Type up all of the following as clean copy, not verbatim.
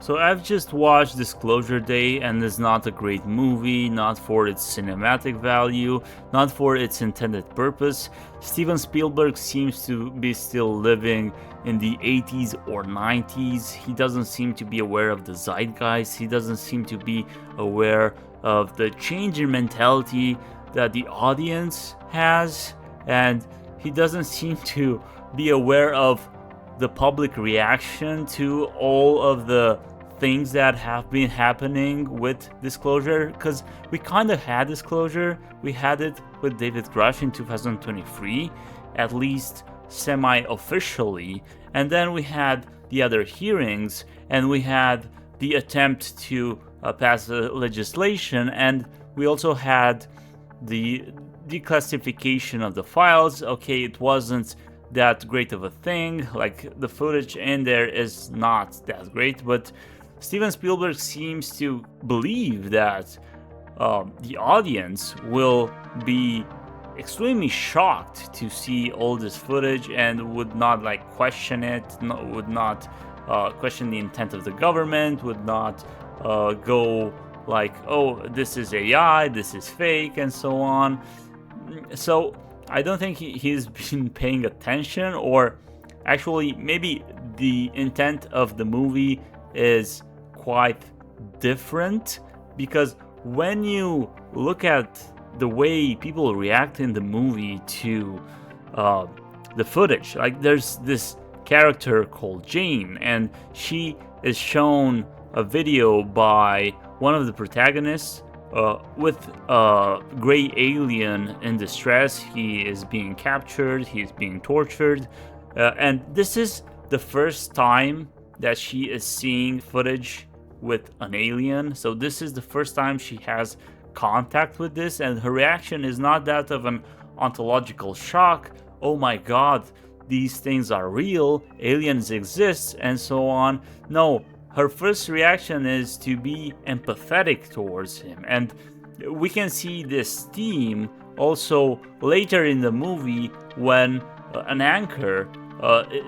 So I've just watched Disclosure Day, and it's not a great movie, not for its cinematic value, not for its intended purpose. Steven Spielberg seems to be still living in the 80s or 90s. He doesn't seem to be aware of the zeitgeist. He doesn't seem to be aware of the change in mentality that the audience has, and he doesn't seem to be aware of the public reaction to all of the things that have been happening with Disclosure, because we kind of had Disclosure. We had it with David Grush in 2023, at least semi-officially, and then we had the other hearings, and we had the attempt to pass the legislation, and we also had the declassification of the files. Okay, it wasn't that great of a thing. Like, the footage in there is not that great, but Steven Spielberg seems to believe that the audience will be extremely shocked to see all this footage and would not question it, would not question the intent of the government, would not go like, oh, this is AI, this is fake, and so on. So I don't think he's been paying attention, or actually, maybe the intent of the movie is quite different, because when you look at the way people react in the movie to the footage, like, there's this character called Jane, and she is shown a video by one of the protagonists with a gray alien in distress. He is being captured, he's being tortured, and this is the first time that she is seeing footage with an alien. So this is the first time she has contact with this, and her reaction is not that of an ontological shock, oh my god, these things are real, aliens exist, and so on. No, her first reaction is to be empathetic towards him, and we can see this theme also later in the movie when an anchor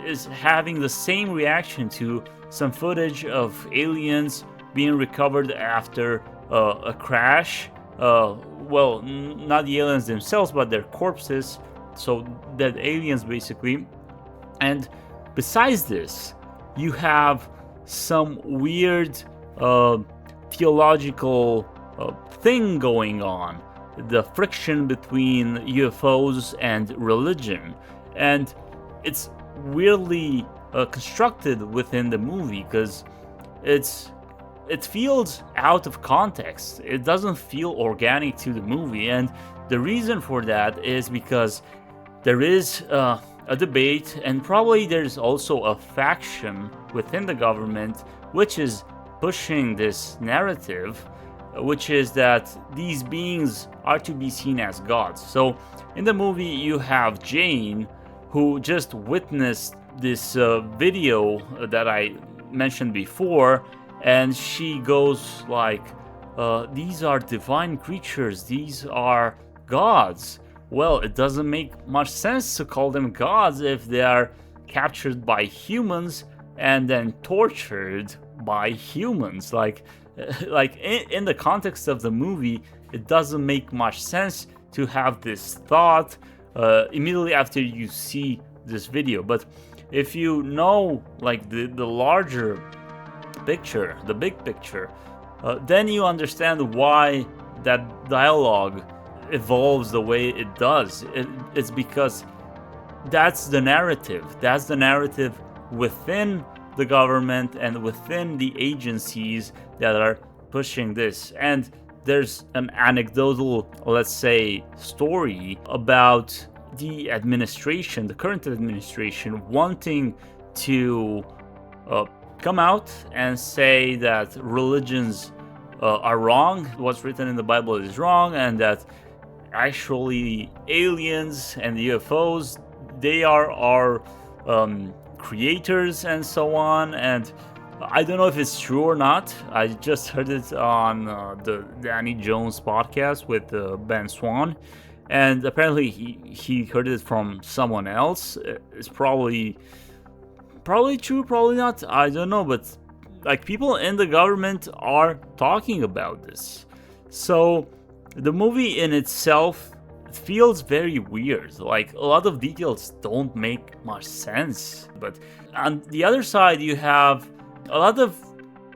is having the same reaction to some footage of aliens being recovered after a crash. Well, not the aliens themselves, but their corpses, so dead aliens basically. And besides this, you have some weird theological thing going on, the friction between UFOs and religion, and it's weirdly constructed within the movie, because it feels out of context. It doesn't feel organic to the movie, and the reason for that is because there is a debate, and probably there's also a faction within the government which is pushing this narrative, which is that these beings are to be seen as gods. So in the movie you have Jane, who just witnessed this video that I mentioned before, and she goes like, these are divine creatures, these are gods. Well, it doesn't make much sense to call them gods if they are captured by humans and then tortured by humans. Like in the context of the movie, it doesn't make much sense to have this thought immediately after you see this video. But if you know, like, the larger picture, the big picture, then you understand why that dialogue evolves the way it does. It's because that's the narrative. That's the narrative within the government and within the agencies that are pushing this. And there's an anecdotal, let's say, story about the administration, the current administration, wanting to come out and say that religions are wrong, what's written in the Bible is wrong, and that actually aliens and UFOs, they are our creators and so on. And I don't know if it's true or not. I just heard it on the Danny Jones podcast with Ben Swan, and apparently he heard it from someone else. It's probably true, probably not, I don't know, but like people in the government are talking about this. So the movie in itself feels very weird. Like a lot of details don't make much sense. But on the other side, you have a lot of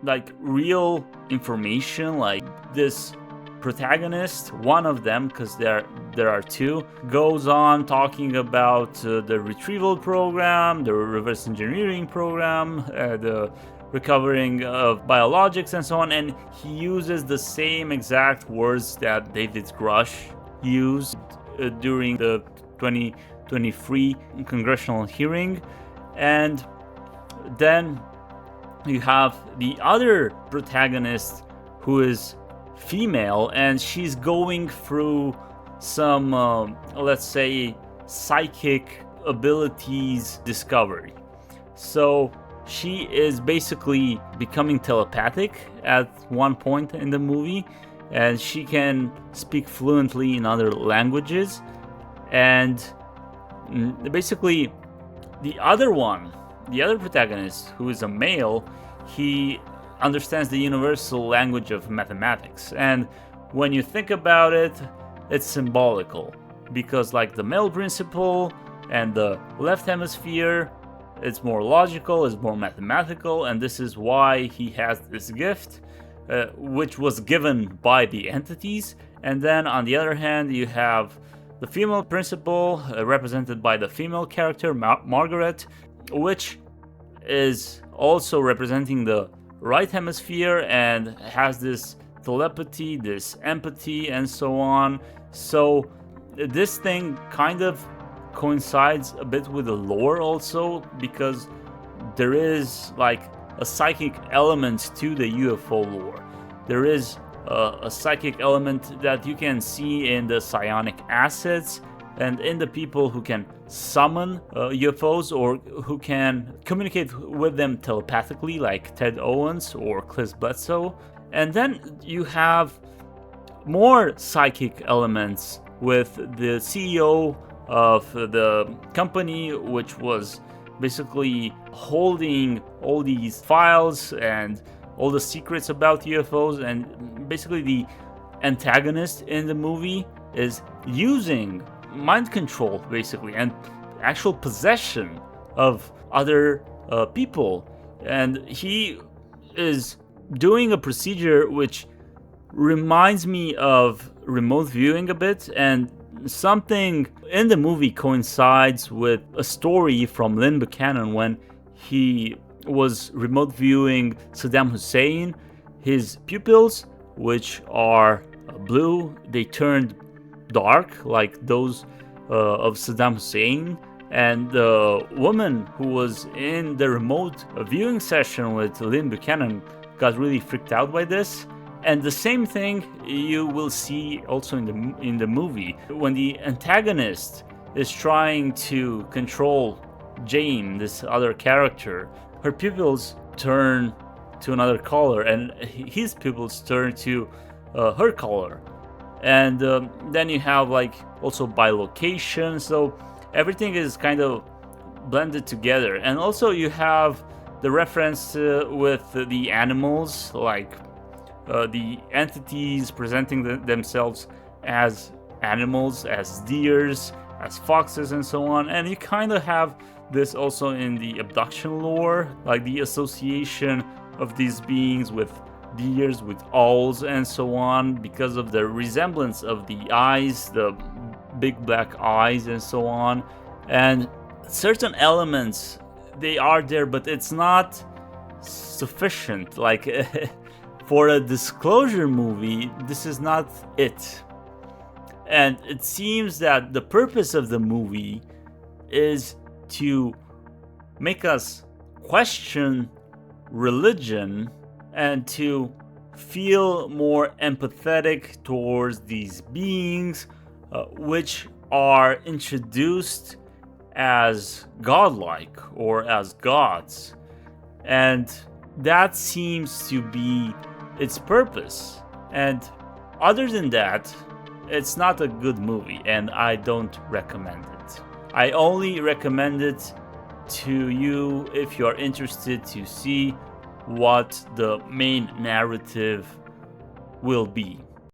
like real information, like this protagonist, one of them, because there are two, goes on talking about the retrieval program, the reverse engineering program, the recovering of biologics and so on, and he uses the same exact words that David Grush used during the 2023 congressional hearing. And then you have the other protagonist who is female, and she's going through some, let's say, psychic abilities discovery. So she is basically becoming telepathic at one point in the movie, and she can speak fluently in other languages. And basically, the other protagonist, who is a male, he understands the universal language of mathematics. And when you think about it, it's symbolical, because like the male principle and the left hemisphere, it's more logical, it's more mathematical, and this is why he has this gift, which was given by the entities. And then on the other hand, you have the female principle, represented by the female character Margaret, which is also representing the right hemisphere and has this telepathy, this empathy, and so on. So this thing kind of coincides a bit with the lore also, because there is like a psychic element to the UFO lore. There is a psychic element that you can see in the psionic assets and in the people who can summon UFOs or who can communicate with them telepathically, like Ted Owens or Chris Bledsoe. And then you have more psychic elements with the CEO of the company, which was basically holding all these files and all the secrets about UFOs. And basically the antagonist in the movie is using mind control, basically, and actual possession of other people. And he is doing a procedure which reminds me of remote viewing a bit, and something in the movie coincides with a story from Lynn Buchanan when he was remote viewing Saddam Hussein. His pupils, which are blue, they turned dark like those of Saddam Hussein. And the woman who was in the remote viewing session with Lynn Buchanan got really freaked out by this. And the same thing you will see also in the movie when the antagonist is trying to control Jane, this other character. Her pupils turn to another color, and his pupils turn to her color. And then you have like also by location, so everything is kind of blended together. And also you have the reference with the animals, like the entities presenting themselves as animals, as deers, as foxes, and so on. And you kind of have this also in the abduction lore, like the association of these beings with deers, with owls, and so on, because of the resemblance of the eyes, the big black eyes, and so on. And certain elements, they are there, but it's not sufficient. Like for a disclosure movie, this is not it. And it seems that the purpose of the movie is to make us question religion and to feel more empathetic towards these beings, which are introduced as godlike or as gods. And that seems to be its purpose. And other than that, it's not a good movie, and I don't recommend it. I only recommend it to you if you are interested to see what the main narrative will be.